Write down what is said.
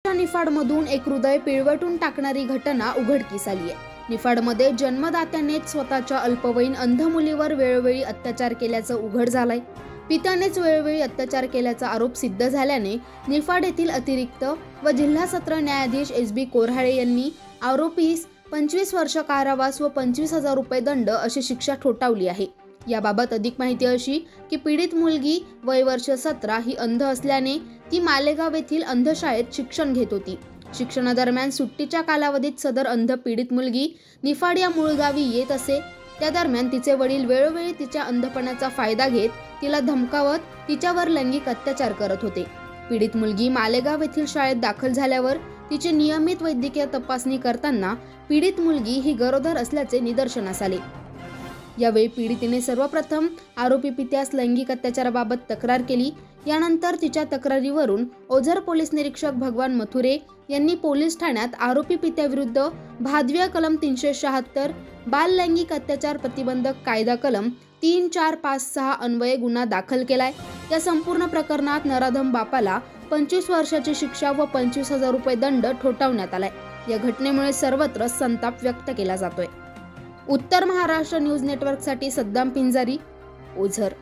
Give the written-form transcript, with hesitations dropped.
निफाडमधून एक हृदय पिळवटून टाकणारी घटना उघडकीस आली आहे। निफाडमध्ये जन्मदात्यानेच स्वतःच्या अल्पवयीन अंध मुलीवर वेळोवेळी अत्याचार केल्याचं उघड झालंय। पित्यानेच वेळोवेळी अत्याचार केल्याचा आरोप सिद्ध झाल्याने निफाड येथील अतिरिक्त व जिल्हा सत्र न्यायाधीश SB कोऱ्हाळे यांनी आरोपीस 25 वर्ष कारावास व 25,000 रुपये दंड अशी शिक्षा ठोठावली आहे। याबाबत अधिक माहिती अशी की पीडित मुलगी वय वर्ष 17 ही अंध असल्याने ती मालेगाव येथील अंधशाळेत शिक्षण घेत होती। शिक्षणादरम्यान सुट्टीच्या कालावधीत सदर अंध पीडित मुलगी निफाड या मूळ गावी येत असे। त्या दरम्यान तिचे वडील वेळोवेळी तिच्या अंधपणाचा फायदा घेत तिला धमकावत तिच्यावर लैंगिक अत्याचार करत होते। पीडित मुलगी मालेगाव येथील शाळेत दाखल झाल्यावर तिची नियमित वैद्यकीय तपासणी करताना पीडित मुलगी ही गरोदर असल्याचे निदर्शनास आले। यावेळी पीडितेने सर्वप्रथम आरोपी पित्यास लैंगिक अत्याचाराबाबत तक्रार केली। यानंतर तिच्या तक्रारीवरून ओझर पोलीस निरीक्षक भगवान मथुरे यांनी पोलीस ठाण्यात आरोपी पित्याविरुद्ध भादव्य कलम 376 बाल लैंगिक अत्याचार प्रतिबंधक कायदा कलम 3, 4, 5, 6 अन्वये गुन्हा दाखल केलाय। या संपूर्ण प्रकरणात नराधम बापाला 25 वर्षाची शिक्षा व 25,000 रुपये दंड ठोठावण्यात आलाय। या घटनेमुळे सर्वत्र संताप व्यक्त केला जातोय। उत्तर महाराष्ट्र न्यूज नेटवर्कसाठी सद्दाम पिंजारी, ओझर।